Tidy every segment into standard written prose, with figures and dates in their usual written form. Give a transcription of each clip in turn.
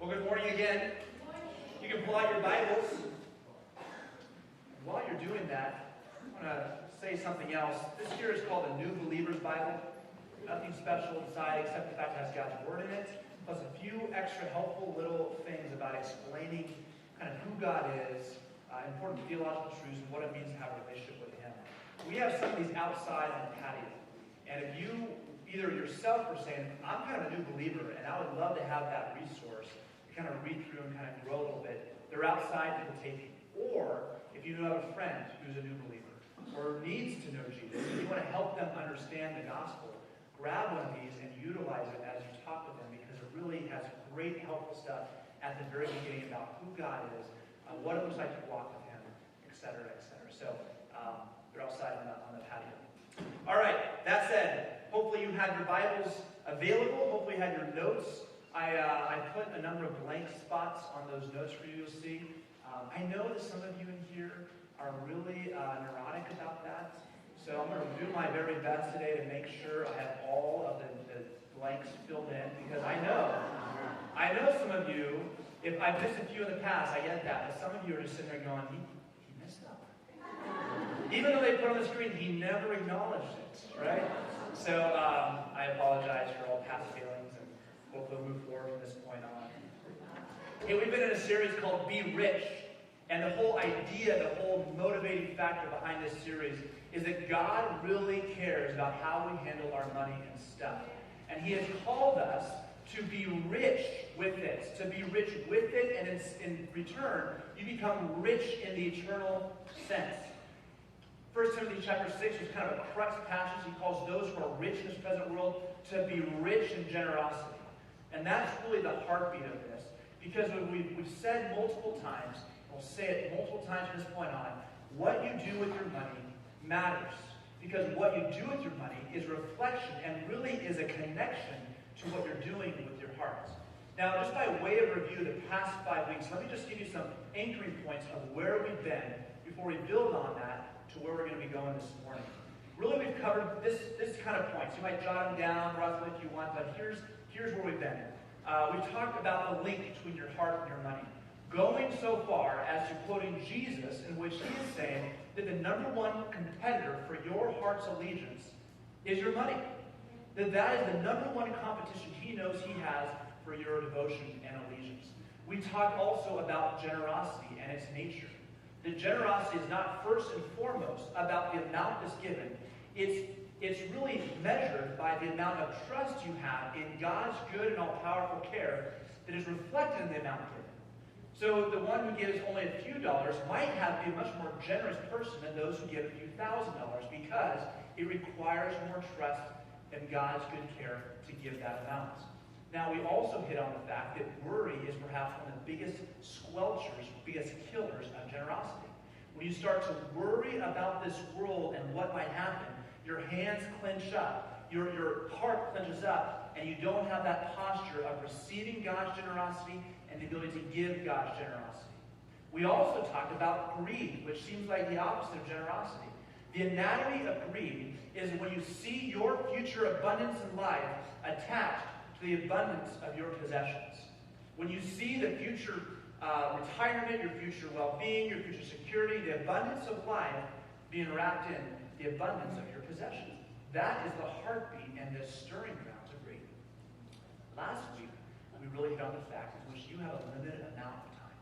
Well, good morning again. You can pull out your Bibles. While you're doing that, I want to say something else. This here is called the New Believer's Bible. Nothing special inside except the fact it has God's Word in it, plus a few extra helpful little things about explaining kind of who God is, important theological truths, and what it means to have a relationship with Him. We have some of these outside on the patio. And if you, either yourself are saying, I'm kind of a new believer, and I would love to have that resource to kind of read through and kind of grow a little bit, they're outside for the taking. Or if you have a friend who's a new believer or needs to know Jesus, and you want to help them understand the gospel, grab one of these and utilize it as you talk with them, because it really has great helpful stuff at the very beginning about who God is, what it looks like to walk with Him, etc., etc. So they're outside on the patio. All right, that said, hopefully you have your Bibles available. Hopefully you have your notes. I put a number of blank spots on those notes for you to see. I know that some of you in here are really neurotic about that. So I'm going to do my very best today to make sure I have all of the blanks filled in, because I know some of you, if I've missed a few in the past, I get that, but some of you are just sitting there going, he missed that one. Even though they put it on the screen, he never acknowledged it, right? So I apologize for all past failings, and hopefully we'll move forward from this point on. Hey, we've been in a series called Be Rich, and the whole idea, the whole motivating factor behind this series is that God really cares about how we handle our money and stuff. And He has called us to be rich with it, and in return, you become rich in the eternal sense. 1 Timothy chapter 6 is kind of a crux passage. He calls those who are rich in this present world to be rich in generosity. And that's really the heartbeat of this. Because we've said multiple times, we'll say it multiple times from this point on, what you do with your money matters. Because what you do with your money is reflection and really is a connection to what you're doing with your heart. Now, just by way of review the past 5 weeks, let me just give you some anchoring points of where we've been before we build on that to where we're going to be going this morning. Really, we've covered this kind of points. You might jot them down roughly if you want, but here's where we've been. We've talked about the link between your heart and your money, going so far as to quoting Jesus, in which He is saying that the number one competitor for your heart's allegiance is your money. That is the number one competition He knows He has for your devotion and allegiance. We talked also about generosity and its nature. That generosity is not first and foremost about the amount that's given. It's really measured by the amount of trust you have in God's good and all-powerful care that is reflected in the amount given. So the one who gives only a few dollars might be a much more generous person than those who give a few $1,000s, because it requires more trust in God's good care to give that amount. Now, we also hit on the fact that worry is perhaps one of the biggest squelchers, biggest killers of generosity. When you start to worry about this world and what might happen, your hands clench up, your heart clenches up, and you don't have that posture of receiving God's generosity and the ability to give God's generosity. We also talked about greed, which seems like the opposite of generosity. The anatomy of greed is when you see your future abundance in life attached to the abundance of your possessions. When you see the future retirement, your future well-being, your future security, the abundance of life being wrapped in the abundance of your possessions. That is the heartbeat and the stirring grounds of greed. Last week, we really hit on the fact in which you have a limited amount of time.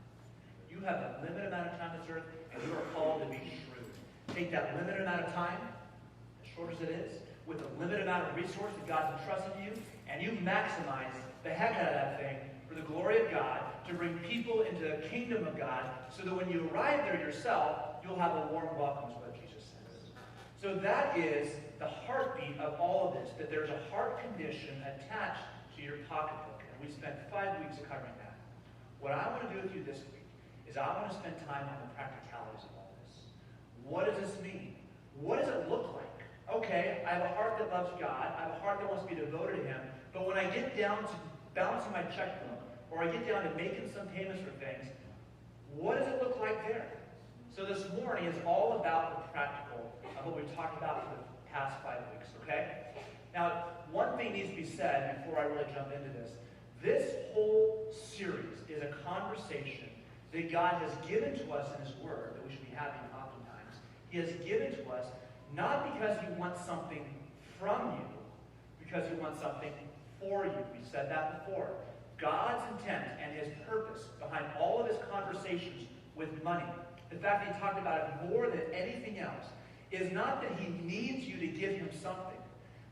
You have a limited amount of time on this earth, and you are called to be shrewd. Take that limited amount of time, as short as it is, with a limited amount of resource that God's entrusted to you, and you maximize the heck out of that thing for the glory of God, to bring people into the kingdom of God, so that when you arrive there yourself, you'll have a warm welcome, is what Jesus says. So that is the heartbeat of all of this, that there's a heart condition attached to your pocketbook. And we spent 5 weeks covering that. What I want to do with you this week is I want to spend time on the practicalities of all this. What does this mean? What does it look like? Okay, I have a heart that loves God. I have a heart that wants to be devoted to Him. But when I get down to balancing my checkbook, or I get down to making some payments for things, what does it look like there? So this morning is all about the practical of what we've talked about for the past 5 weeks, okay? Now, one thing needs to be said before I really jump into this. This whole series conversation that God has given to us in His Word, that we should be having oftentimes. He has given to us not because He wants something from you, because He wants something for you. We said that before. God's intent and His purpose behind all of His conversations with money, the fact that He talked about it more than anything else, is not that He needs you to give Him something,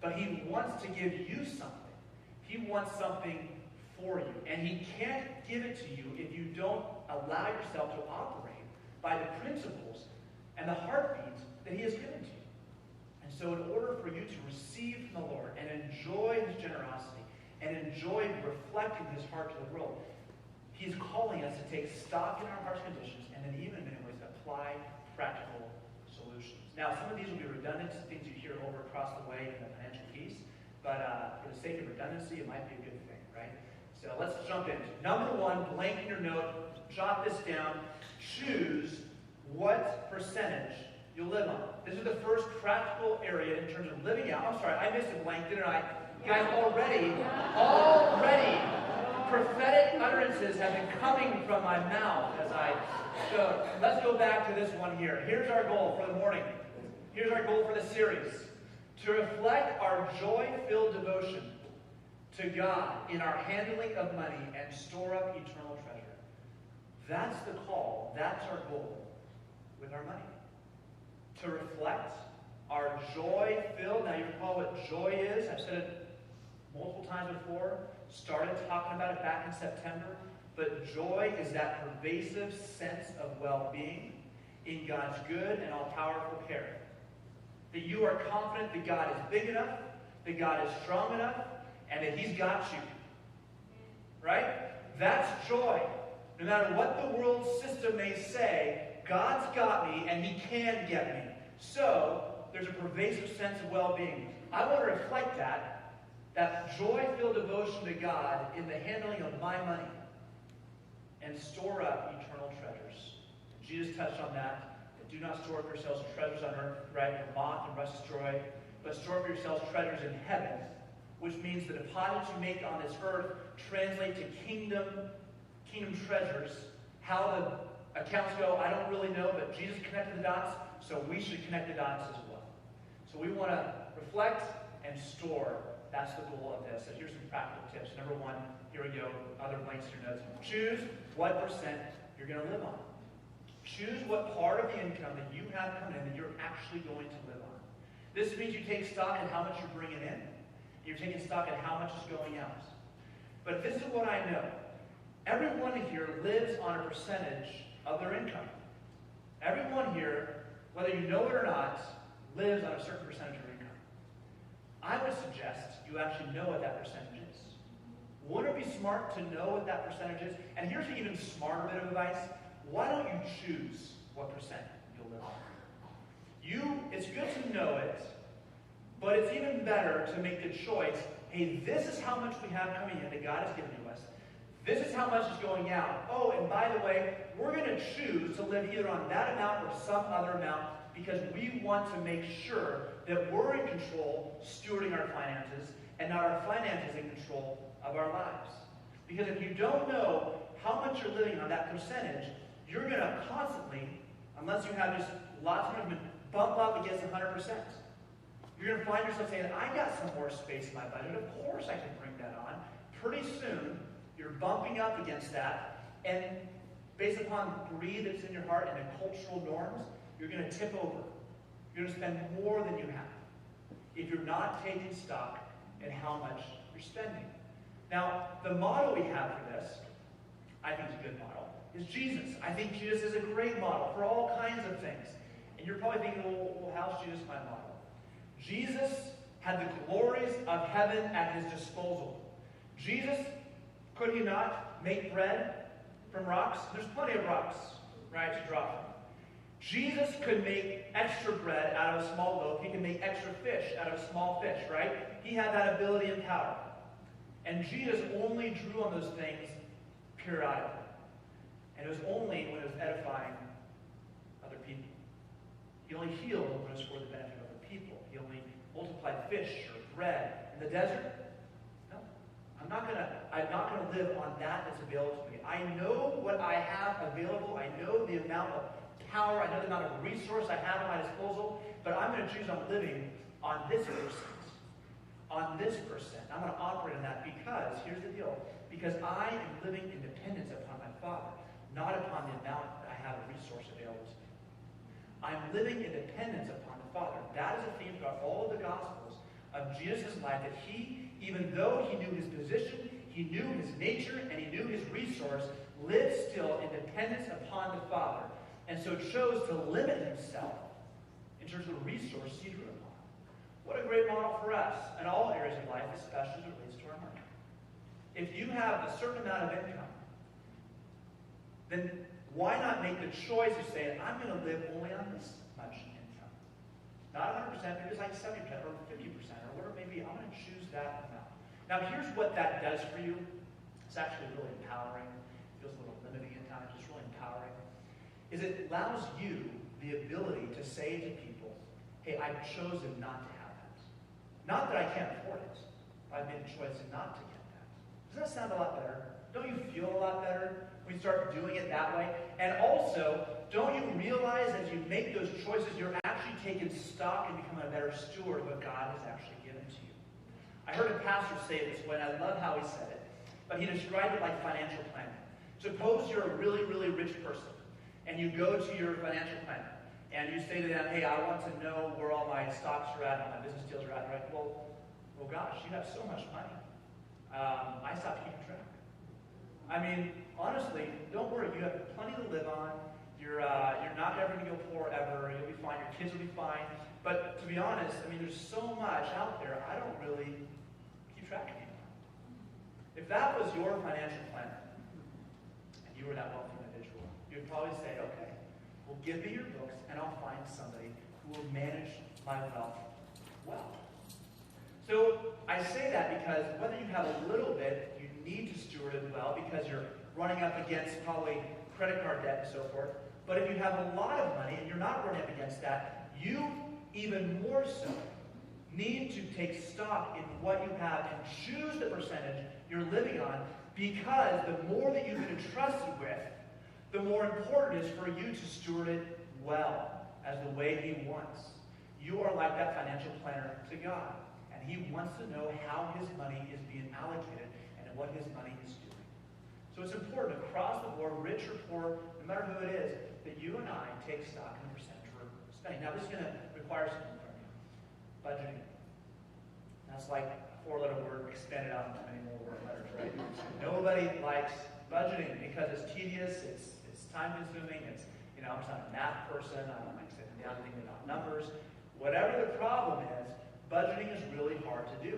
but He wants to give you something. He wants something for you. And He can't give it to you if you don't allow yourself to operate by the principles and the heartbeats that He has given to you. And so in order for you to receive from the Lord and enjoy His generosity and enjoy reflecting His heart to the world, He's calling us to take stock in our heart's conditions and then even in many ways apply practical solutions. Now, some of these will be redundant, things you hear over across the way in the financial piece, but for the sake of redundancy, it might be a good thing, right? So let's jump in. Number one, blank in your note, jot this down. Choose what percentage you'll live on. This is the first practical area in terms of living out. I'm sorry, I missed a blank, didn't I? Guys, already, prophetic utterances have been coming from my mouth as I go. Let's go back to this one here. Here's our goal for the morning. Here's our goal for the series. To reflect our joy-filled devotion to God in our handling of money and store up eternal treasure. That's the call. That's our goal with our money. To reflect our joy-filled. Now you recall what joy is. I've said it multiple times before. Started talking about it back in September. But joy is that pervasive sense of well-being in God's good and all-powerful care. That you are confident that God is big enough, that God is strong enough, and that He's got you. Right? That's joy. No matter what the world system may say, God's got me and He can get me. So, there's a pervasive sense of well-being. I want to reflect that joy-filled devotion to God in the handling of my money and store up eternal treasures. Jesus touched on that. Do not store up yourselves treasures on earth, right, where moth and rust destroy, but store up yourselves treasures in heaven, which means the deposits you make on this earth translate to kingdom treasures. How the accounts go, I don't really know, but Jesus connected the dots, so we should connect the dots as well. So we want to reflect and store. That's the goal of this. So here's some practical tips. Number one, here we go, other blanks in your notes. Choose what percent you're going to live on. Choose what part of the income that you have coming in that you're actually going to live on. This means you take stock in how much you're bringing in. You're taking stock in how much is going out. But this is what I know. Everyone here lives on a percentage of their income. Everyone here, whether you know it or not, lives on a certain percentage of income. I would suggest you actually know what that percentage is. Wouldn't it be smart to know what that percentage is? And here's an even smarter bit of advice. Why don't you choose what percent you'll live on? It's good to know it, but it's even better to make the choice, hey, this is how much we have coming in that God has given to us. This is how much is going out. Oh, and by the way, we're going to choose to live either on that amount or some other amount because we want to make sure that we're in control, stewarding our finances, and not our finances in control of our lives. Because if you don't know how much you're living on that percentage, you're going to constantly, unless you have just lots of money, bump up against 100%. You're going to find yourself saying, I got some more space in my budget. Of course I can bring that on. Pretty soon, you're bumping up against that. And based upon greed that's in your heart and the cultural norms, you're going to tip over. You're going to spend more than you have if you're not taking stock in how much you're spending. Now, the model we have for this, I think is a good model, is Jesus. I think Jesus is a great model for all kinds of things. And you're probably thinking, well, how's Jesus my model? Jesus had the glories of heaven at his disposal. Jesus, could he not make bread from rocks? There's plenty of rocks, right, to draw from. Jesus could make extra bread out of a small loaf. He could make extra fish out of a small fish, right? He had that ability and power. And Jesus only drew on those things periodically. And it was only when it was edifying other people. He only healed when it was for the benefit of other people. He only multiplied fish or bread. In the desert? No. I'm not gonna live on that that's available to me. I know what I have available. I know the amount of power, I know the amount of resource I have at my disposal, but I'm going to choose on living on this percent. On this percent. I'm going to operate on that because, here's the deal, because I am living in dependence upon my Father, not upon the amount that I have of resource available to me. I'm living in dependence upon the Father. That is a theme throughout all of the Gospels of Jesus' life, that he, even though he knew his position, he knew his nature, and he knew his resource, lived still in dependence upon the Father, and so chose to limit himself in terms of the resources he drew upon. What a great model for us in all areas of life, especially as it relates to our money. If you have a certain amount of income, then why not make the choice of saying, I'm going to live only on this much income? Not 100%, maybe it's like 70% or 50% or whatever it may be. I'm going to choose that amount. Now, here's what that does for you. It's actually really empowering. It feels a little limiting at times. It's really empowering. Is it allows you the ability to say to people, hey, I've chosen not to have that. Not that I can't afford it, but I've made a choice not to get that. Doesn't that sound a lot better? Don't you feel a lot better when you start doing it that way? And also, don't you realize as you make those choices, you're actually taking stock and becoming a better steward of what God has actually given to you? I heard a pastor say it this way, and I love how he said it, but he described it like financial planning. Suppose you're a really, really rich person, and you go to your financial planner, and you say to them, hey, I want to know where all my stocks are at, all my business deals are at. And they're like, well, gosh, you have so much money. I stopped keeping track. I mean, honestly, don't worry. You have plenty to live on. You're not ever going to go poor ever. You'll be fine. Your kids will be fine. But to be honest, I mean, there's so much out there, I don't really keep track anymore. If that was your financial planner, and you were that wealthy individual, you'd probably say, okay, well, give me your books, and I'll find somebody who will manage my wealth well. So I say that because whether you have a little bit, you need to steward it well because you're running up against probably credit card debt and so forth. But if you have a lot of money and you're not running up against that, you even more so need to take stock in what you have and choose the percentage you're living on, because the more that you've been entrusted with, the more important it is for you to steward it well, as the way he wants. You are like that financial planner to God, and he wants to know how his money is being allocated and what his money is doing. So it's important across the board, rich or poor, no matter who it is, that you and I take stock in the percentage we're spending. Now, this is going to require something from you. Budgeting. That's like a four-letter word expanded out into many more letters, right? Nobody likes budgeting because it's tedious, it's time-consuming, I'm just not a math person, I don't like sitting down thinking about numbers. Whatever the problem is, budgeting is really hard to do.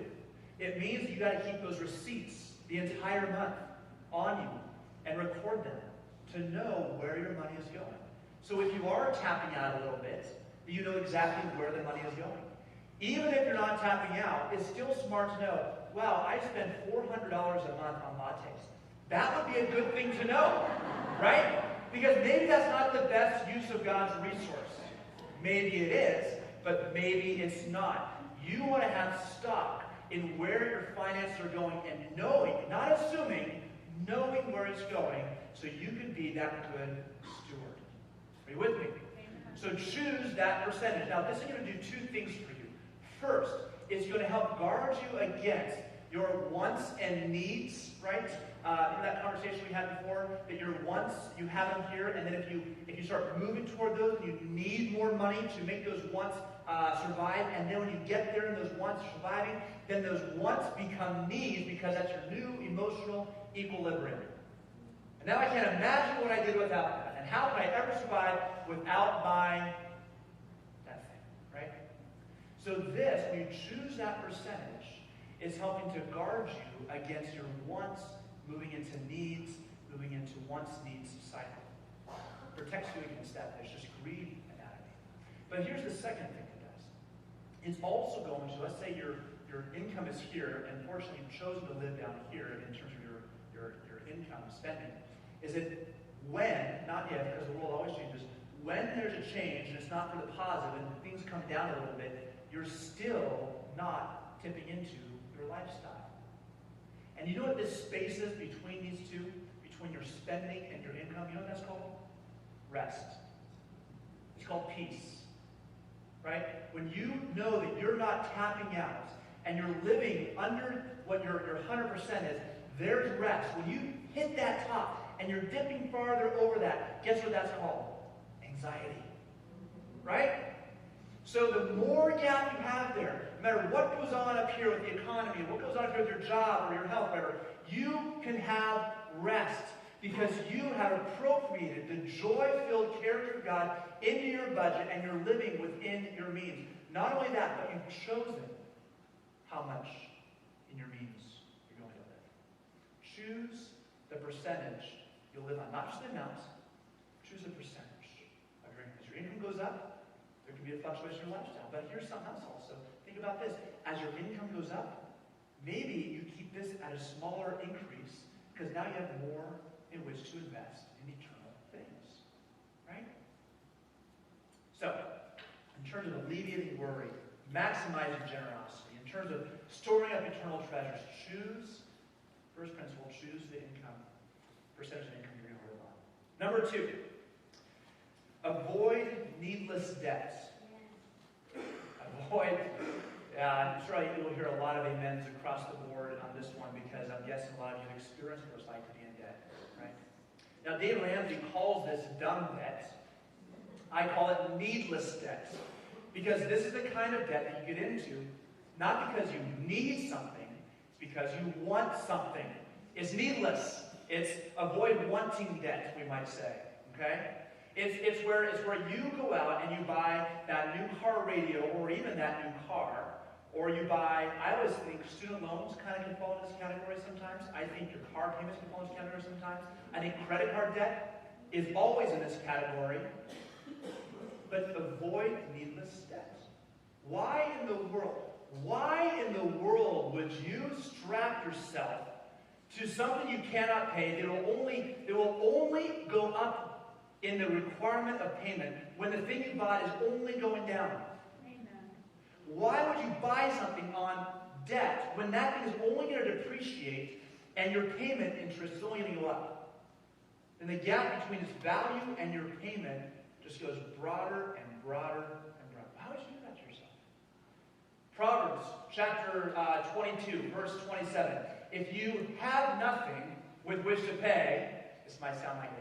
It means you got to keep those receipts the entire month on you and record them to know where your money is going. So if you are tapping out a little bit, you know exactly where the money is going. Even if you're not tapping out, it's still smart to know, wow, I spend $400 a month on lattes. That would be a good thing to know, right? Because maybe that's not the best use of God's resource. Maybe it is, but maybe it's not. You want to have stock in where your finances are going and knowing, not assuming, knowing where it's going so you can be that good steward. Are you with me? So choose that percentage. Now, this is going to do two things for you. First, it's going to help guard you against your wants and needs, right? In that conversation we had before, that your wants, you have them here, and then if you start moving toward those, and you need more money to make those wants survive, and then when you get there and those wants are surviving, then those wants become needs because that's your new emotional equilibrium. And now I can't imagine what I did without that, and how could I ever survive without buying that thing, right? So this, when you choose that percentage, is helping to guard you against your wants moving into needs, moving into wants, needs cycle. Protects you against that. There's just greed anatomy. But here's the second thing it does. It's also going to, let's say your income is here, and fortunately you've chosen to live down here in terms of your income spending, is it when, not if, because the world always changes, when there's a change and it's not for the positive and things come down a little bit, you're still not tipping into your lifestyle. And you know what this space is between these two? Between your spending and your income? You know what that's called? Rest. It's called peace. Right? When you know that you're not tapping out and you're living under what your 100% is, there's rest. When you hit that top and you're dipping farther over that, guess what that's called? Anxiety. Right? So the more gap you have there, no matter what goes on up here with the economy, what goes on up here with your job or your health, whatever, you can have rest because you have appropriated the joy-filled character of God into your budget and you're living within your means. Not only that, but you've chosen how much in your means you're going to live. Choose the percentage you'll live on. Not just the amount, choose the percentage of your income. As your income goes up, there can be a fluctuation in your lifestyle. But here's something else also. Think about this. As your income goes up, maybe you keep this at a smaller increase because now you have more in which to invest in eternal things. Right? So, in terms of alleviating worry, maximizing generosity, in terms of storing up eternal treasures, choose, first principle, choose the income, percentage of income you're going to live on. Number 2, avoid needless debts. Avoid, I'm sure you'll hear a lot of amens across the board on this one because I'm guessing a lot of you have experienced what it's like to be in debt, right? Now, Dave Ramsey calls this dumb debt. I call it needless debt because this is the kind of debt that you get into not because you need something, it's because you want something. It's needless. It's avoid wanting debt, we might say, okay? It's where you go out and you buy that new car radio or even that new car, or you buy, I always think student loans kind of can fall in this category sometimes. I think your car payments can fall in this category sometimes. I think credit card debt is always in this category. But avoid needless debt. Why in the world would you strap yourself to something you cannot pay that will only go up in the requirement of payment when the thing you bought is only going down? Amen. Why would you buy something on debt when that thing is only going to depreciate and your payment interest is only going to go up? And the gap between its value and your payment just goes broader and broader and broader. How would you do that to yourself? Proverbs chapter 22, verse 27. If you have nothing with which to pay, this might sound like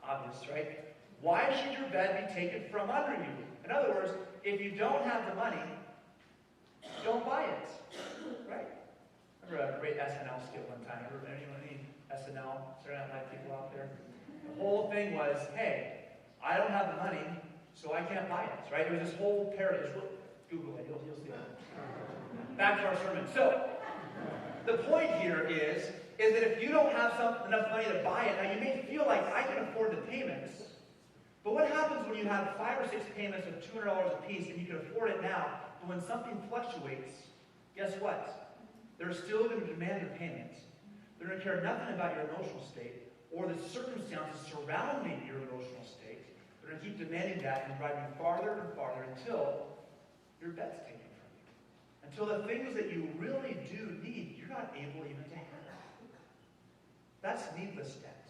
obvious, right? Why should your bed be taken from under you? In other words, if you don't have the money, don't buy it, right? I remember a great SNL skit one time. Anyone any SNL? Saturday Night Live people out there? The whole thing was, hey, I don't have the money, so I can't buy it, right? It was this whole parody. Google it, you'll see it. Back to our sermon. So, the point here is that if you don't have enough money to buy it, now you may feel like I can afford the payments, but what happens when you have 5 or 6 payments of $200 a piece and you can afford it now, but when something fluctuates, guess what? They're still going to demand your payment. They're going to care nothing about your emotional state or the circumstances surrounding your emotional state. They're going to keep demanding that and drive you farther and farther until your debt's taken from you. Until the things that you really do need, you're not able even to have. That's needless debt.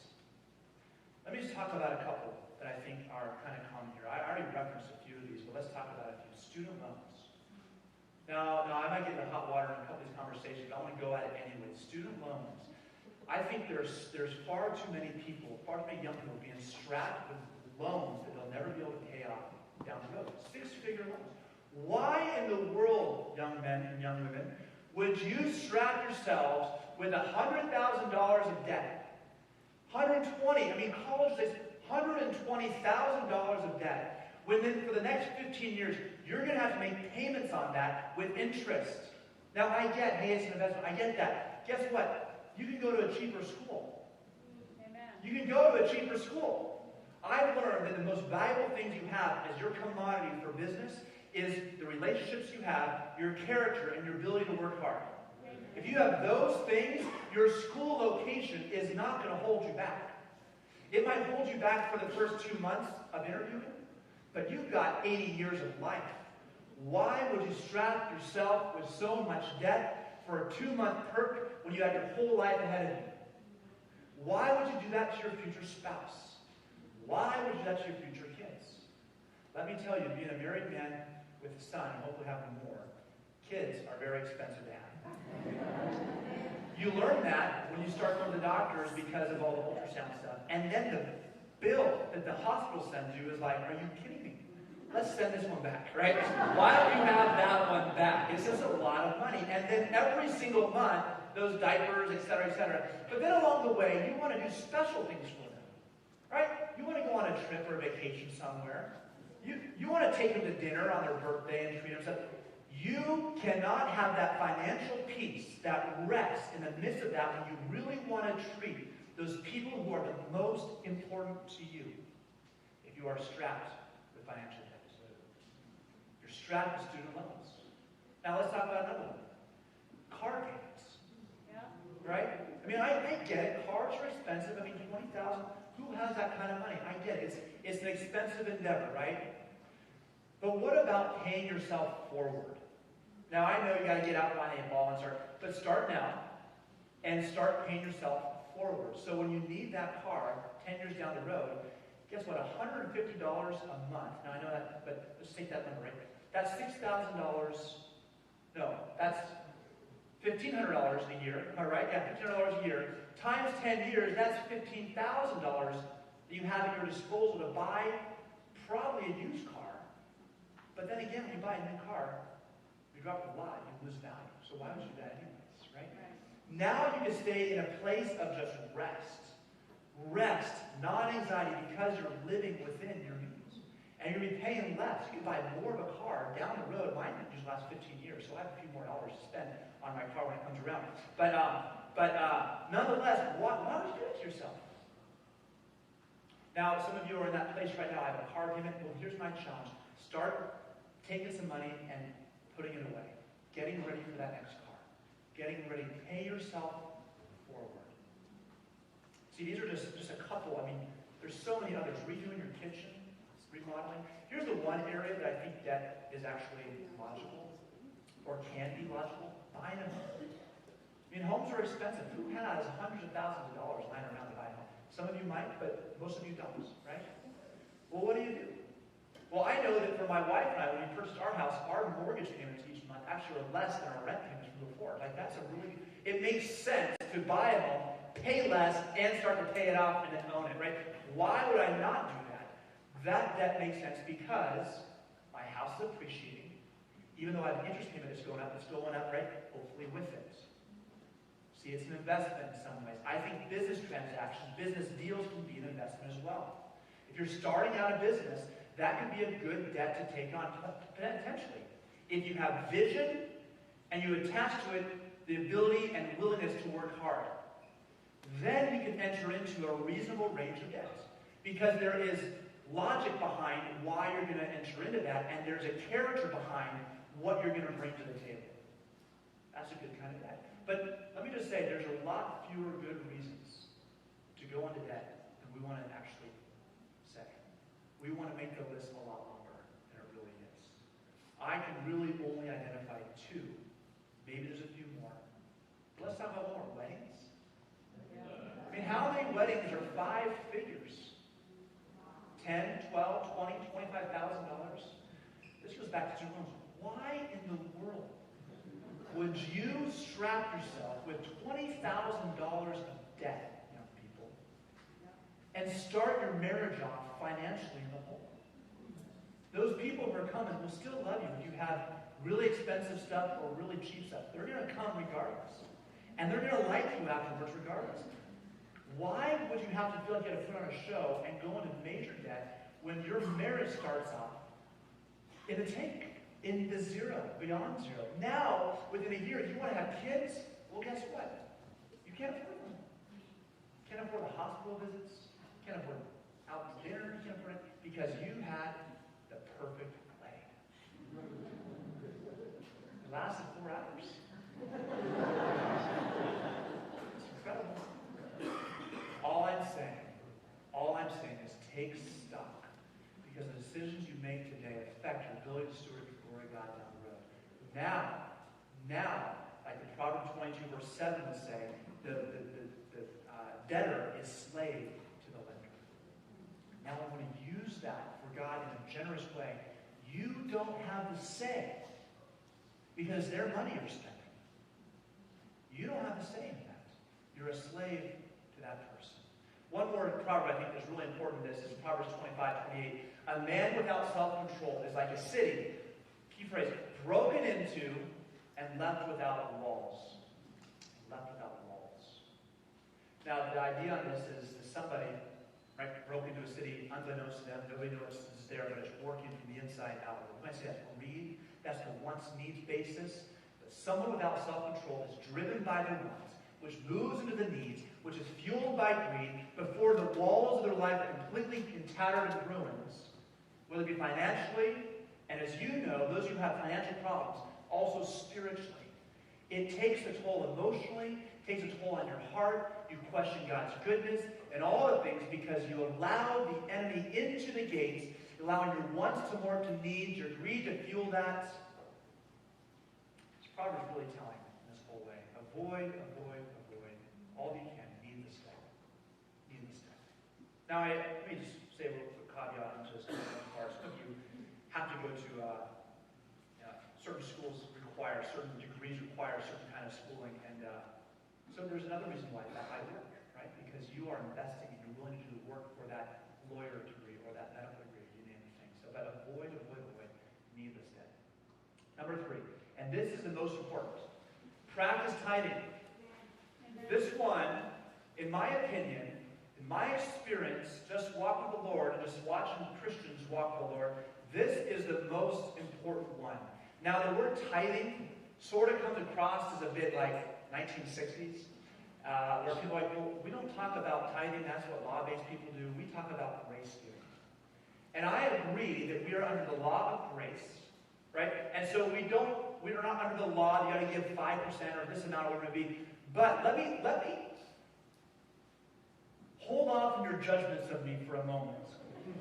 Let me just talk about a couple that I think are kind of common here. I already referenced a few of these, but let's talk about a few. Student loans. Now I might get into hot water in a couple of these conversations, but I want to go at it anyway. Student loans. I think there's far too many people, far too many young people being strapped with loans that they'll never be able to pay off down the road. 6-figure loans. Why in the world, young men and young women, would you strap yourselves with $100,000 of debt? 120, I mean, college says $120,000 of debt. When then for the next 15 years, you're going to have to make payments on that with interest. Now, I get, hey, it's an investment. I get that. Guess what? You can go to a cheaper school. Amen. You can go to a cheaper school. I've learned that the most valuable things you have as your commodity for business is the relationships you have, your character, and your ability to work hard. If you have those things, your school location is not going to hold you back. It might hold you back for the first 2 months of interviewing, but you've got 80 years of life. Why would you strap yourself with so much debt for a 2-month perk when you have your whole life ahead of you? Why would you do that to your future spouse? Why would you do that to your future kids? Let me tell you, being a married man with a son, and hopefully having more, kids are very expensive to have. You learn that when you start going to the doctors because of all the ultrasound stuff. And then the bill that the hospital sends you is like, are you kidding me? Let's send this one back, right? Why don't you have that one back? It's just a lot of money. And then every single month, those diapers, et cetera, et cetera. But then along the way, you want to do special things for them, right? You want to go on a trip or a vacation somewhere. You want to take them to dinner on their birthday and treat them. You cannot have that financial peace, that rest in the midst of that when you really want to treat those people who are the most important to you if you are strapped with financial debt. You're strapped with student loans. Now let's talk about another one. Car payments. Yeah. Right? I mean, I get it. Cars are expensive. I mean, $20,000. Who has that kind of money? I get it. It's an expensive endeavor, right? But what about paying yourself forward? Now, I know you got to get out behind a ball and but start now and start paying yourself forward. So when you need that car 10 years down the road, guess what? $150 a month. Now, I know that, but let's take that number, right? That's $6,000. No, that's $1,500 a year. Am I right? Yeah, $1,500 a year. Times 10 years, that's $15,000 that you have at your disposal to buy probably a used car. But then again, when you buy a new car, you drop a lot, you lose value. So why would you do that anyways, right? Now you can stay in a place of just rest. Rest, non-anxiety, because you're living within your means. And you're paying less. You can buy more of a car down the road. Mine usually lasts 15 years, so I have a few more dollars to spend on my car when it comes around. But nonetheless, why would you do it to yourself? Now, some of you are in that place right now. I have a car payment. Well, here's my challenge. Start taking some money and putting it away. Getting ready for that next car. Getting ready to pay yourself forward. See, these are just a couple. I mean, there's so many others. Redoing your kitchen, remodeling. Here's the one area that I think debt is actually logical, or can be logical. Buying a home. I mean, homes are expensive. Who has hundreds of thousands of dollars lying around to buy a home? Some of you might, but most of you don't, right? Well, what do? Well, I know that for my wife and I, when we purchased our house, our mortgage payments each month actually were less than our rent payments from before. Like, it makes sense to buy a home, pay less, and start to pay it off and then own it, right? Why would I not do that? That debt makes sense because my house is appreciating. Even though I have an interest payment that's going up, right? Hopefully with it. See, it's an investment in some ways. I think business transactions, business deals can be an investment as well. If you're starting out a business, that could be a good debt to take on, potentially. If you have vision and you attach to it the ability and willingness to work hard, then you can enter into a reasonable range of debt. Because there is logic behind why you're going to enter into that, and there's a character behind what you're going to bring to the table. That's a good kind of debt. But let me just say, there's a lot fewer good reasons to go into debt than we want to actually say. We want to make the list a lot longer than it really is. I can really only identify 2. Maybe there's a few more. But let's talk about more. Weddings. I mean, how many weddings are 5 figures? 10, 12, 20, $25,000? This goes back to student loans. Why in the world would you strap yourself with $20,000 of debt, young people, and start your marriage off financially in the hole? Those people who are coming will still love you if you have really expensive stuff or really cheap stuff. They're going to come regardless. And they're going to like you afterwards regardless. Why would you have to feel like you have to put on a show and go into major debt when your marriage starts off in the tank, in the zero, beyond zero? Now, within a year, if you want to have kids, well, guess what? You can't afford them. You can't afford the hospital visits. You can't afford out to dinner. You can't afford it because you had the perfect wedding. It lasted 4 hours. It's incredible. All I'm saying is take stock, because the decisions you make today affect your ability to steward the glory of God down the road. Now like in Proverbs 22, verse 7 would say, the debtor is slave to the lender. Now I want to use that for God in a generous way. You don't have the say because their money you're spending. You don't have the say in that. You're a slave to that person. One more proverb I think is really important in this is Proverbs 25:28. A man without self-control is like a city, key phrase, broken into and left without walls. Left without walls. Now the idea on this is that somebody, right, broke into a city unbeknownst to them, nobody knows it's there, but it's working from the inside out. When I say that's greed, that's the wants needs basis. But someone without self-control is driven by their wants, which moves into the needs, which is fueled by greed, before the walls of their life are completely tattered and ruins, whether it be financially, and as you know, those who have financial problems, also spiritually. It takes a toll emotionally, takes a toll on your heart, you question God's goodness, and all the things because you allow the enemy into the gates, allowing your wants to morph to needs, your greed to fuel that. This proverb is really telling in this whole way. Avoid, avoid, avoid. All you can. Needless death. Needless death. Now, let me just say a little quick caveat into this part. Some of you have to go to certain schools require, certain degrees require certain kind of schooling, and so there's another reason why that might work, right? Because you are investing and you're willing to do the work for that lawyer degree or that medical degree, you name the thing. So, but avoid needless debt. Number 3, and this is the most important. Practice tithing. This one, in my opinion, in my experience, just walk with the Lord and just watching Christians walk with the Lord, this is the most important one. Now, the word tithing sort of comes across as a bit like 1960s, where people are like, well, we don't talk about tithing, that's what law-based people do. We talk about grace giving. And I agree that we are under the law of grace, right? And so we are not under the law, you got to give 5% or this amount or whatever it may be. But let me hold off on your judgments of me for a moment,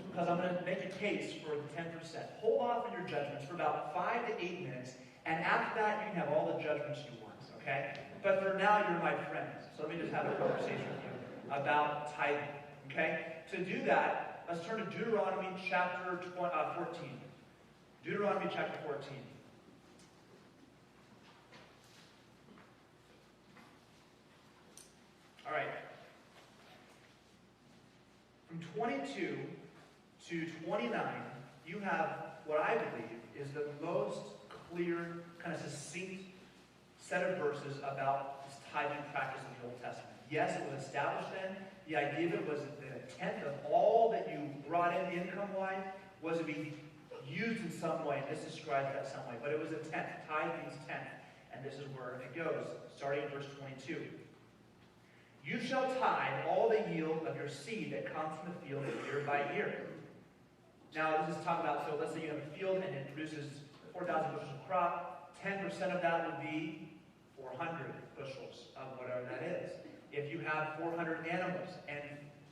because I'm going to make a case for the 10%. Hold off on your judgments for about 5 to 8 minutes, and after that, you can have all the judgments you want, okay? But for now, you're my friends, so let me just have a conversation with you about tithing, okay? To do that, let's turn to Deuteronomy chapter 14. Deuteronomy chapter 14. All right. From 22 to 29, you have what I believe is the most clear, kind of succinct set of verses about this tithing practice of the Old Testament. Yes, it was established then. The idea of it was that a tenth of all that you brought in income-wise was to be used in some way. This describes that some way. But it was a tenth. Tithe means tenth. And this is where it goes, starting in verse 22. You shall tithe all the yield of your seed that comes from the field year by year. Now, this is talking about, so let's say you have a field and it produces 4,000 bushels of crop. 10% of that would be 400 bushels of whatever that is. If you have 400 animals and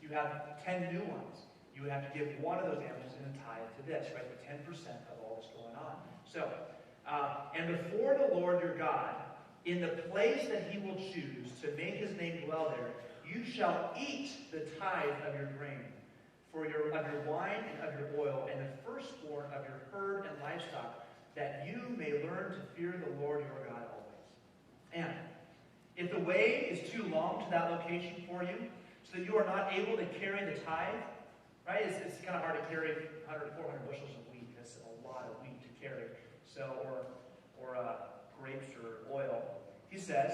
you have 10 new ones, you would have to give one of those animals in a tithe to this, right? The 10% of all that's going on. So, and before the Lord your God, in the place that he will choose to make his name dwell there, you shall eat the tithe of your grain, of your wine and of your oil, and the firstborn of your herd and livestock, that you may learn to fear the Lord your God always. And if the way is too long to that location for you, so that you are not able to carry the tithe, right? It's kind of hard to carry 100, 400 bushels of wheat. That's a lot of wheat to carry. So, or grapes or oil. He says,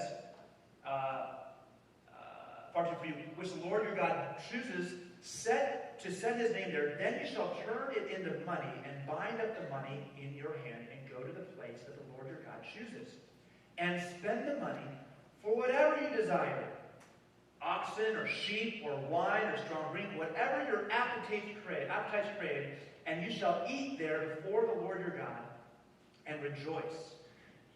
for you, which the Lord your God chooses to set his name there, then you shall turn it into money and bind up the money in your hand and go to the place that the Lord your God chooses. And spend the money for whatever you desire. Oxen or sheep or wine or strong drink, whatever your appetites crave, and you shall eat there before the Lord your God and rejoice.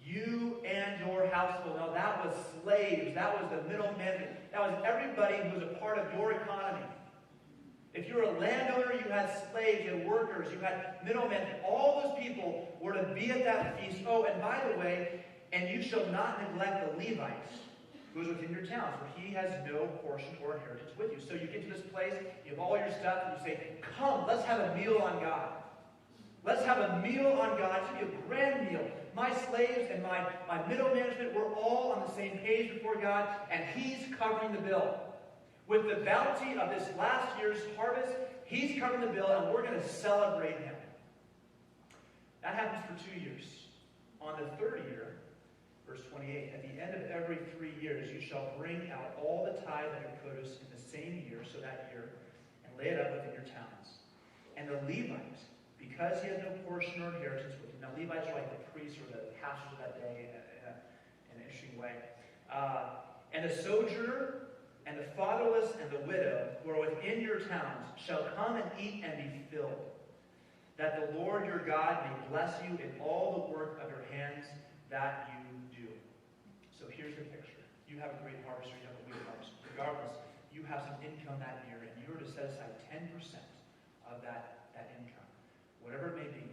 You and your household. Now that was slaves. That was the middlemen. That was everybody who was a part of your economy. If you were a landowner, you had slaves, you had workers, you had middlemen. All those people were to be at that feast. Oh, and by the way, And you shall not neglect the Levites, who is within your towns, for he has no portion or inheritance with you. So you get to this place, you have all your stuff, and you say, come, let's have a meal on God. Let's have a meal on God. It's going to be a grand meal. My slaves and my middle management, we're all on the same page before God, and he's covering the bill. With the bounty of this last year's harvest, he's covering the bill, and we're going to celebrate him. That happens for 2 years. On the third year, verse 28, at the end of every 3 years, you shall bring out all the tithe of your produce in the same year, so that year, and lay it up within your towns. And the Levites, because he has no portion or inheritance with him. Now, Levites are like the priests or the pastors of that day in an interesting way. And the sojourner and the fatherless and the widow who are within your towns shall come and eat and be filled, that the Lord your God may bless you in all the work of your hands that you do. So here's the picture. You have a great harvest, or you have a wheat harvest. Regardless, you have some income that year, and you are to set aside 10% of that income, whatever it may be.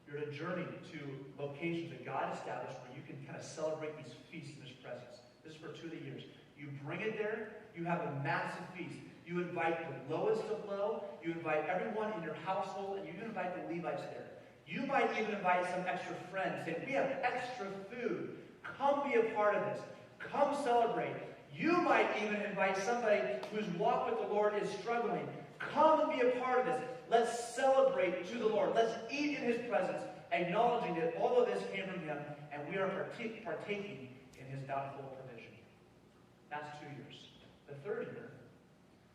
You're to journey to locations that God established where you can kind of celebrate these feasts in his presence. This is for 2 of the years. You bring it there, you have a massive feast. You invite the lowest of low, you invite everyone in your household, and you invite the Levites there. You might even invite some extra friends. Say, we have extra food. Come be a part of this. Come celebrate. You might even invite somebody whose walk with the Lord is struggling. Come and be a part of this. Let's celebrate to the Lord. Let's eat in his presence, acknowledging that all of this came from him, and we are partaking in his bountiful provision. That's 2 years. The third year,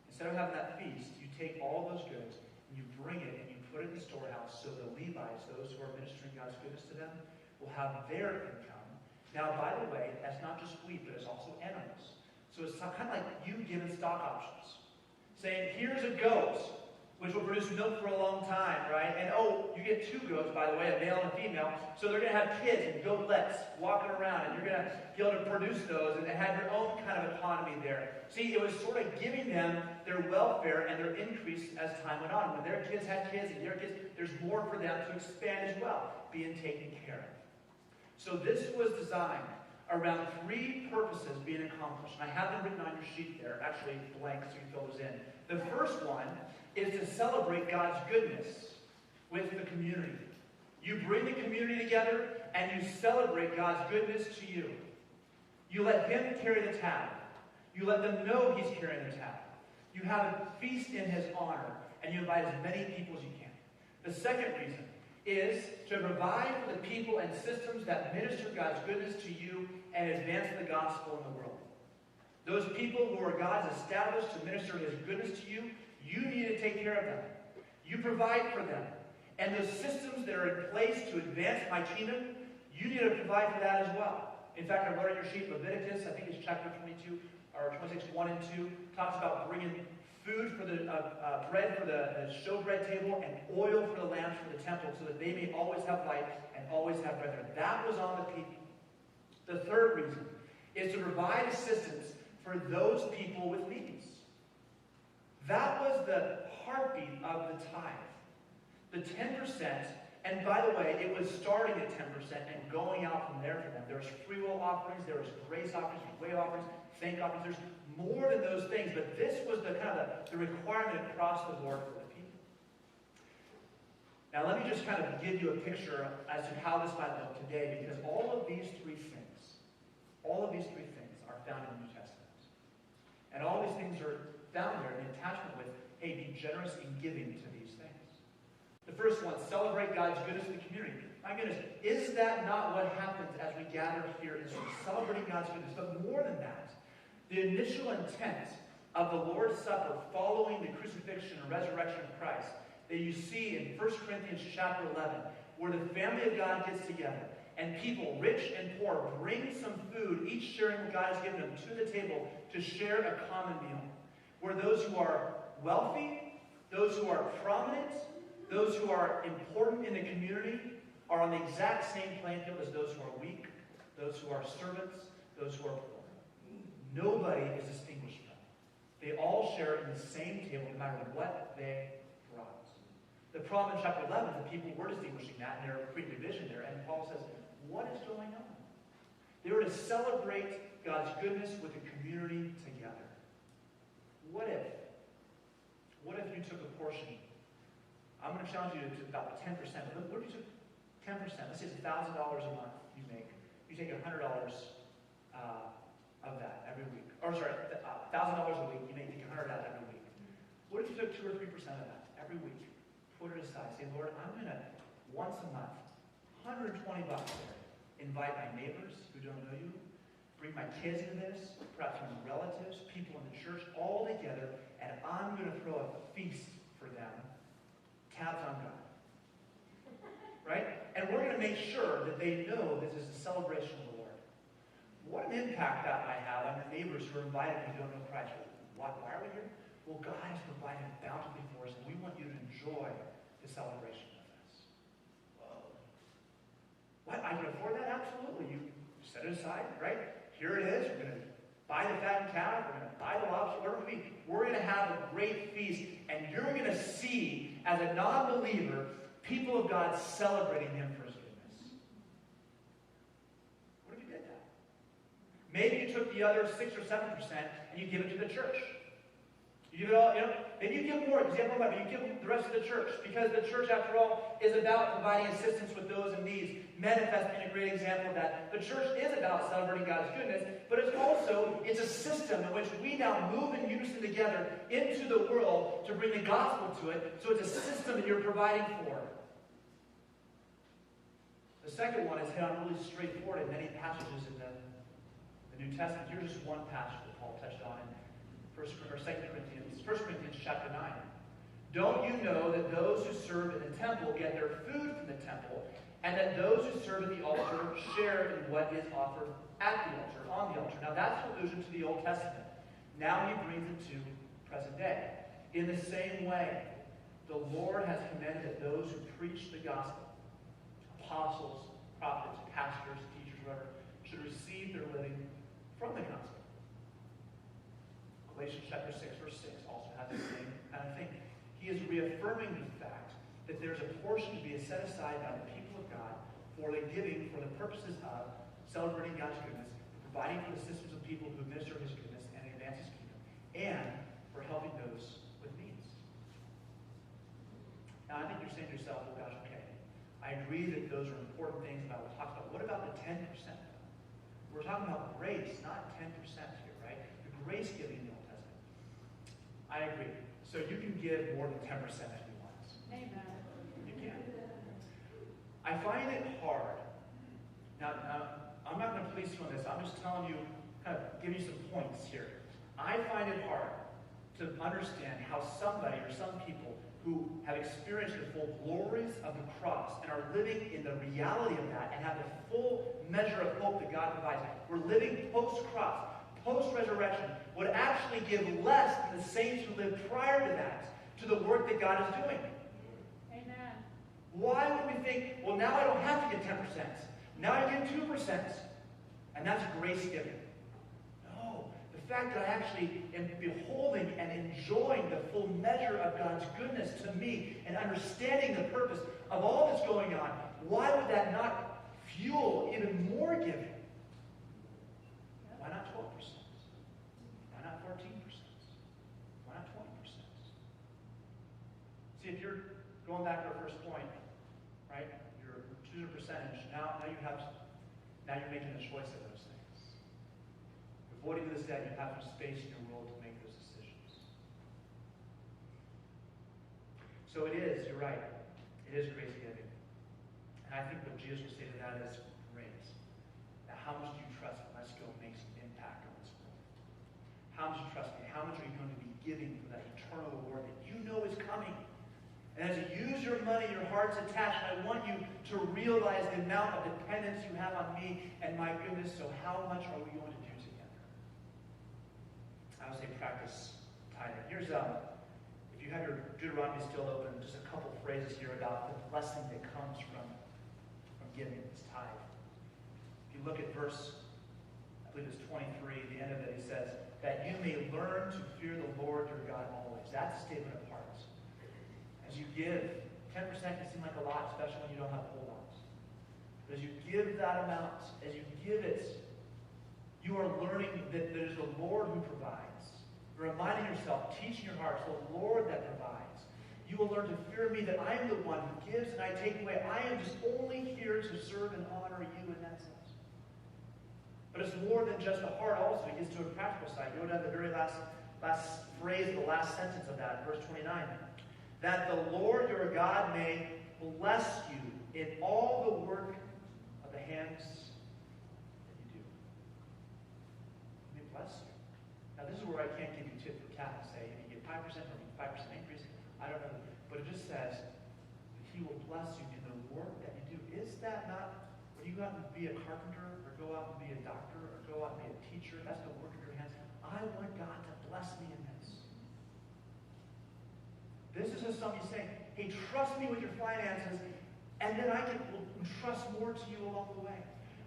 instead of having that feast, you take all those goods and you bring it and you put it in the storehouse, so the Levites, those who are ministering God's goodness to them, will have their income. Now, by the way, that's not just wheat, but it's also animals. So it's kind of like you giving stock options. Saying, here's a goat, which will produce milk for a long time, right? And you get 2 goats, by the way, a male and a female. So they're going to have kids and goatlets walking around, and you're going to be able to produce those and have your own kind of economy there. See, it was sort of giving them their welfare and their increase as time went on. When their kids had kids and their kids, there's more for them to expand as well, being taken care of. So this was designed around 3 purposes being accomplished. And I have them written on your sheet there, actually blank, so you can fill those in. The first one is to celebrate God's goodness with the community. You bring the community together and you celebrate God's goodness to you. You let him carry the tab. You let them know he's carrying the tab. You have a feast in his honor, and you invite as many people as you can. The second reason is to provide for the people and systems that minister God's goodness to you and advance the gospel in the world. Those people who are God's established to minister his goodness to you, you need to take care of them. You provide for them. And those systems that are in place to advance my kingdom, you need to provide for that as well. In fact, I wrote on your sheet, Leviticus, I think it's chapter 22, or 26, 1 and 2, talks about bringing food for the bread for the showbread table and oil for the lamps for the temple, so that they may always have light and always have bread there. That was on the people. The third reason is to provide assistance for those people with needs. That was the heartbeat of the tithe. The 10%, and by the way, it was starting at 10% and going out from there for them. There was free will offerings, there was grace offerings, way offerings, thank offerings. There's more than those things, but this was the kind of the requirement across the board for the people. Now let me just kind of give you a picture as to how this might look today, because all of these three things are found in the New Testament. And all these things are found there in attachment with, hey, be generous in giving to these things. The first one, celebrate God's goodness in the community. My goodness, is that not what happens as we gather here in Israel? Celebrating God's goodness. But more than that, the initial intent of the Lord's Supper following the crucifixion and resurrection of Christ that you see in 1 Corinthians chapter 11, where the family of God gets together and people, rich and poor, bring some food, each sharing what God has given them, to the table to share a common meal. Where those who are wealthy, those who are prominent, those who are important in the community are on the exact same playing field as those who are weak, those who are servants, those who are poor. Nobody is distinguished from them. They all share in the same table no matter what they brought. The problem in chapter 11, the people were distinguishing that, and they're creating division there, and Paul says, what is going on? They were to celebrate God's goodness with the community together. What if you took a portion? I'm going to challenge you to about 10%. What if you took 10%? Let's say it's $1,000 a month you make. You take $100 of that every week. Or sorry, $1,000 a week. You may take $100 out every week. What if you took 2 or 3% of that every week? Put it aside. Say, Lord, I'm going to, once a month, $120 there. Invite my neighbors who don't know you. Bring my kids into this. Perhaps my relatives, people in the church, all together. And I'm going to throw a feast for them. Tabs on God. Right? And we're going to make sure that they know this is a celebration of the Lord. What an impact that might have on your neighbors who are invited who don't know Christ. Why are we here? Well, God has provided bountifully for us, and we want you to enjoy the celebration with us. Whoa. What? I can afford that? Absolutely. You set it aside, right? Here it is. We're going to buy the fattened calf. We're going to buy the lobster. We're going to have a great feast, and you're going to see, as a non-believer, people of God celebrating Him for His goodness. What if you did that? Maybe you took the other 6 or 7% and you give it to the church. You give it all, maybe you give more because you have more money, but you give the rest to the church. Because the church, after all, is about providing assistance with those in need. Manifest being a great example of that. The church is about celebrating God's goodness, but it's a system in which we now move in unison together into the world to bring the gospel to it. So it's a system that you're providing for. The second one is hit on really straightforward in many passages in the New Testament. Here's just one passage that Paul touched on in 1 Corinthians chapter 9. Don't you know that those who serve in the temple get their food from the temple, and that those who serve at the altar share in what is offered at the altar, on the altar? Now that's an allusion to the Old Testament. Now he brings it to present day. In the same way, the Lord has commanded that those who preach the gospel, apostles, prophets, pastors, teachers, whatever, should receive their living from the gospel. Galatians chapter 6, verse 6 also has the same kind of thing. He is reaffirming the fact that there's a portion to be set aside by the people of God for the giving for the purposes of celebrating God's goodness, providing for the systems of people who minister His goodness and advance His kingdom, and for helping those with needs. Now, I think you're saying to yourself, well, gosh, okay, I agree that those are important things that I will talk about. What about the 10%? We're talking about grace, not 10% here, right? The grace giving in the Old Testament. I agree. So you can give more than 10% if you want. Amen. You can. I find it hard. Now, I'm not going to police you on this. I'm just telling you, kind of give you some points here. I find it hard to understand how somebody or some people who have experienced the full glories of the cross and are living in the reality of that and have the full measure of hope that God provides. We're living post-cross, post-resurrection, would actually give less than the saints who lived prior to that to the work that God is doing. Amen. Why would we think, well, now I don't have to give 10%. Now I give 2%. And that's grace giving. No. The fact that I actually am beholding and enjoying the full measure of God's goodness to me and understanding the purpose of all that's going on, why would that not fuel even more giving? Why not 12%? Why not 14%? Why not 20%? See, if you're going back to our first point, right? You're choosing a percentage. Now you're making a choice of those things. Avoiding this debt, you have some space in your world to make those decisions. So it is, you're right. It is grace giving. And I think what Jesus would say to that is grace. Now, how much do you trust me? Let's go make some impact on this world. How much do you trust me? How much are you going to be giving for that eternal reward that you know is coming? And as you use your money, your heart's attached. I want you to realize the amount of dependence you have on me and my goodness. So how much are we going to do together? I would say practice tithing. Here's, if you have your Deuteronomy still open, just a couple phrases here about the blessing that comes from giving this tithe. If you look at verse, I believe it's 23, the end of it, he says, that you may learn to fear the Lord your God always. That's a statement of heart. As you give, 10% can seem like a lot, especially when you don't have a whole lot. But as you give that amount, as you give it You are learning that it is the Lord who provides. You're reminding yourself, teaching your heart, it's the Lord that provides. You will learn to fear me, that I am the one who gives and I take away. I am just only here to serve and honor you in that sense. But it's more than just the heart also. It gets to a practical side. Go down to the very last phrase, the last sentence of that, verse 29. That the Lord your God may bless you in all the work of the hands that you do. He may bless you. Now this is where I can't give you tit for tat and say, if you get 5% or 5% increase, I don't know. But it just says, he will bless you in the work that you do. Is that not, when you go out and be a carpenter, or go out and be a doctor, or go out and be a teacher, that's the work of your hands. I want God to bless me in this. This is just somebody saying, hey, trust me with your finances, and then I can trust more to you along the way.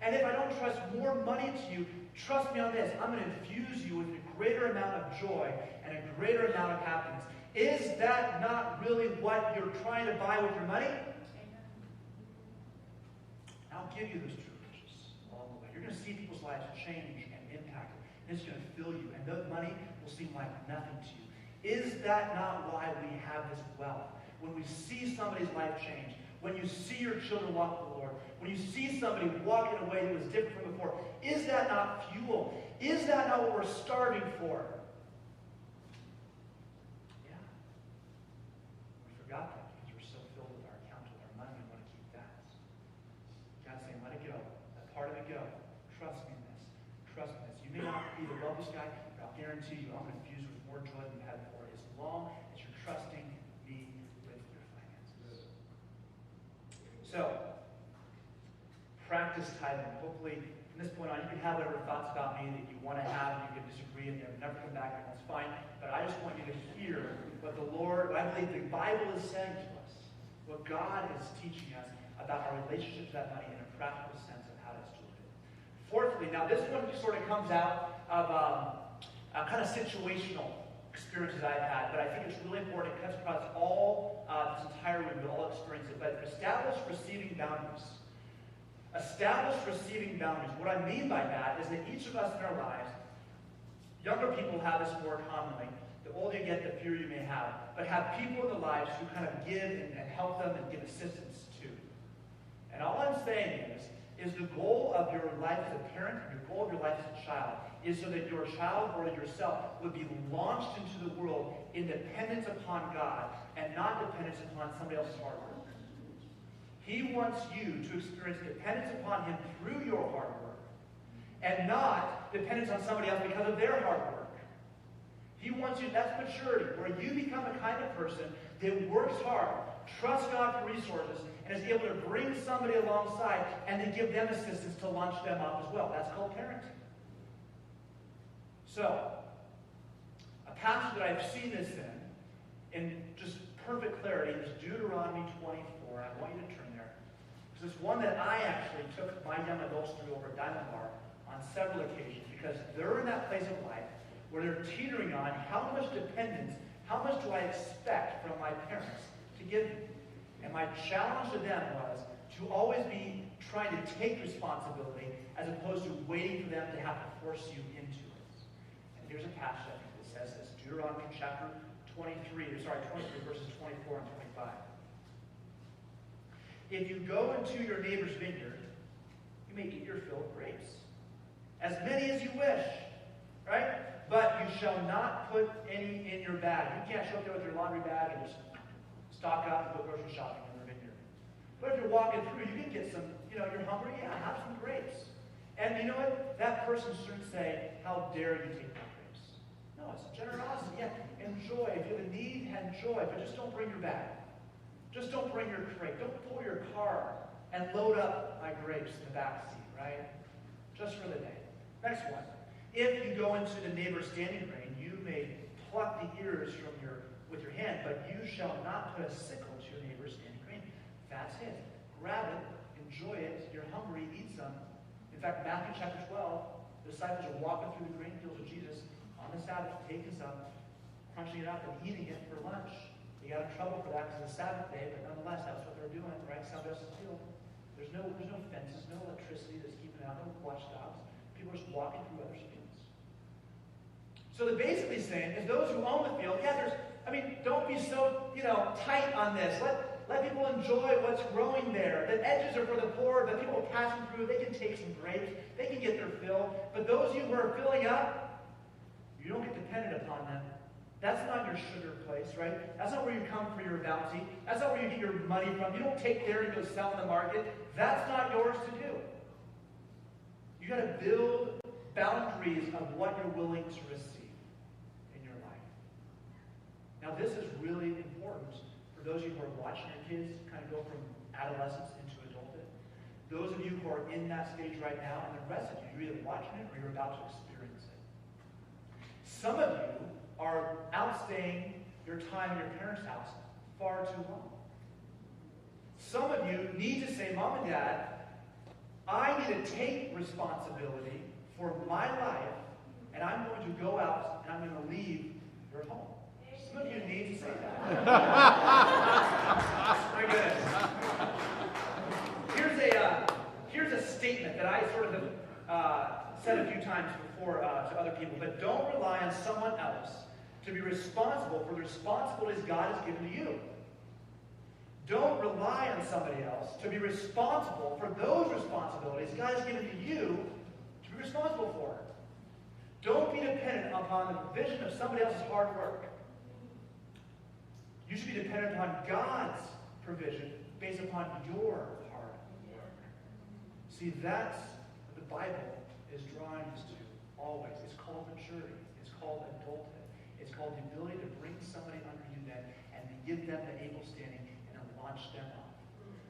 And if I don't trust more money to you, trust me on this. I'm going to infuse you with a greater amount of joy and a greater amount of happiness. Is that not really what you're trying to buy with your money? Amen. I'll give you those true riches along the way. You're going to see people's lives change and impact. And it's going to fill you. And that money will seem like nothing to you. Is that not why we have this wealth? When we see somebody's life change, when you see your children walk with the Lord, when you see somebody walk in a way that was different from before, is that not fuel? Is that not what we're starving for? Yeah. We forgot that because we're so filled with our account with our money. We want to keep that. God's saying, let it go. Let part of it go. Trust me in this. Trust me in this. You may not be the wealthiest guy, but I'll guarantee you I'm infused with more joy than you had before, as long as you're trusting me with your finances. So, practice tithing. Hopefully, from this point on, you can have whatever thoughts about me that you want to have. You can disagree and never come back, and that's fine. But I just want you to hear what the Lord, I believe the Bible is saying to us, what God is teaching us about our relationship to that money in a practical sense of how to steward it. Fourthly, now this one sort of comes out of kind of situational experiences I've had, but I think it's really important. It cuts across all this entire week, we all experience it. But establish receiving boundaries. Establish receiving boundaries. What I mean by that is that each of us in our lives, younger people have this more commonly. The older you get, the fewer you may have. But have people in their lives who kind of give and help them and give assistance to. And all I'm saying is the goal of your life as a parent, your goal of your life as a child, is so that your child or yourself would be launched into the world in dependence upon God and not dependence upon somebody else's hard work. He wants you to experience dependence upon him through your hard work and not dependence on somebody else because of their hard work. He wants you, that's maturity, where you become the kind of person that works hard, trusts God for resources, and is able to bring somebody alongside and then give them assistance to launch them up as well. That's called parenting. So, a passage that I've seen this in just perfect clarity, is Deuteronomy 24. I want you to turn there. Because it's one that I actually took my young adults through over at Diamond Bar on several occasions, because they're in that place of life where they're teetering on how much dependence, how much do I expect from my parents to give me? And my challenge to them was to always be trying to take responsibility as opposed to waiting for them to have to force you into it. And here's a passage I think that says this, Deuteronomy chapter 23, verses 24 and 25. If you go into your neighbor's vineyard, you may eat your fill of grapes, as many as you wish, right? But you shall not put any in your bag. You can't show up there with your laundry bag and just stock up and go grocery shopping in the vineyard. But if you're walking through, you can get some, you're hungry, yeah, have some grapes. And you know what? That person shouldn't say, how dare you take my grapes? No, it's generosity. Yeah, enjoy. If you have a need, enjoy. But just don't bring your bag. Just don't bring your crate. Don't pull your car and load up my grapes in the back seat, right? Just for the day. Next one. If you go into the neighbor's standing grain, you may pluck the ears with your hand, but you shall not put a sickle to your neighbor's standing grain. That's it. Grab it, enjoy it. You're hungry, eat some. In fact, Matthew chapter 12, the disciples are walking through the grain fields with Jesus on the Sabbath, taking some, crunching it up, and eating it for lunch. They got in trouble for that because it's the Sabbath day, but nonetheless, that's what they're doing, right? Somebody else's field. There's no fences, no electricity that's keeping out, no watchdogs. People are just walking through others' fields. So they're basically saying is those who own the field, don't be so, tight on this. Let people enjoy what's growing there. The edges are for the poor. The people passing through, they can take some grapes. They can get their fill. But those of you who are filling up, you don't get dependent upon them. That's not your sugar place, right? That's not where you come for your bounty. That's not where you get your money from. You don't take there and go sell in the market. That's not yours to do. You got to build boundaries of what you're willing to receive in your life. Now, this is really important for those of you who are watching your kids kind of go from adolescence into adulthood. Those of you who are in that stage right now, and the rest of you, you're either watching it or you're about to experience it. Some of you are outstaying your time in your parents' house far too long. Some of you need to say, Mom and Dad, I need to take responsibility for my life, and I'm going to go out and I'm going to leave your home. Some of you need to say that. My goodness. Here's a statement that I sort of have said a few times before to other people, but don't rely on someone else to be responsible for the responsibilities God has given to you. Don't rely on somebody else to be responsible for those responsibilities God has given to you to be responsible for. Don't be dependent upon the provision of somebody else's hard work. You should be dependent upon God's provision based upon your hard work. See, that's what the Bible is drawing us to always. It's called maturity. It's called adulthood. It's called the ability to bring somebody under you then and to give them the able standing and to launch them off.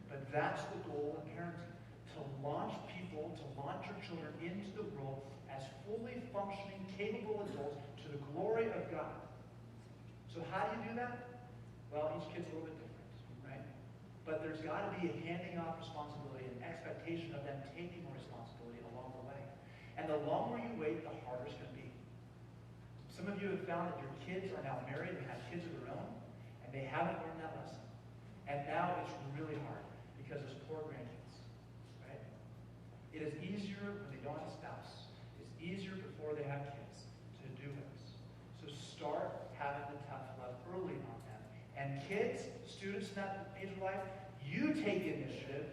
But that's the goal of parenting. To launch people, to launch your children into the world as fully functioning, capable adults to the glory of God. So how do you do that? Well, each kid's a little bit different, right? But there's got to be a handing off responsibility and expectation of them taking more responsibility along the way. And the longer you wait, the harder it's going to be. Some of you have found that your kids are now married and have kids of their own, and they haven't learned that lesson. And now it's really hard because there's poor grandkids, right? It is easier when they don't have a spouse. It's easier before they have kids to do this. So start having the tough love early on them. And kids, students in that age of life, you take the initiative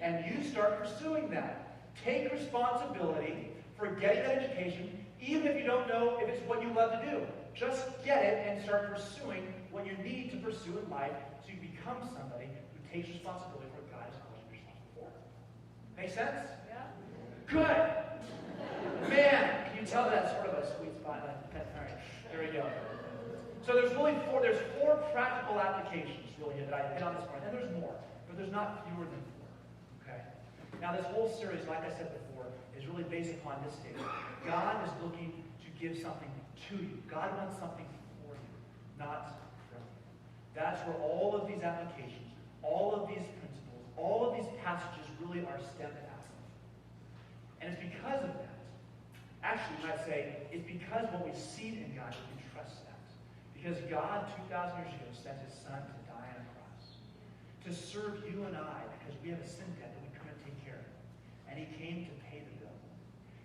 and you start pursuing that. Take responsibility for getting that education, even if you don't know if it's what you love to do. Just get it and start pursuing what you need to pursue in life so you become somebody who takes responsibility for what God has called you to be responsible for. Make sense? Yeah. Good. Man, can you tell that's sort of a sweet spot? All right, there we go. So there's four practical applications really that I hit on this morning, and there's more, but there's not fewer than four. Okay. Now this whole series, like I said before, is really based upon this statement. God is looking to give something to you. God wants something for you, not from you. That's where all of these applications, all of these principles, all of these passages really are stemmed out of. And it's because of that. Actually, you might say, it's because what we see in God that we trust that. Because God, 2,000 years ago, sent his Son to die on a cross. To serve you and I, because we have a sin debt that we couldn't take care of. And he came to pay the bill.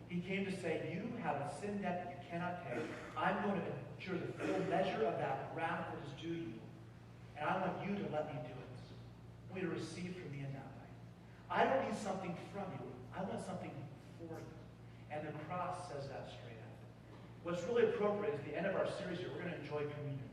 He came to say, you have a sin debt that you cannot pay. I'm going to endure the full measure of that wrath that is due you. And I want you to let me do it. I want you to receive from me in that way. I don't need something from you. I want something for you. And the cross says that straight up. What's really appropriate is at the end of our series here, we're going to enjoy communion.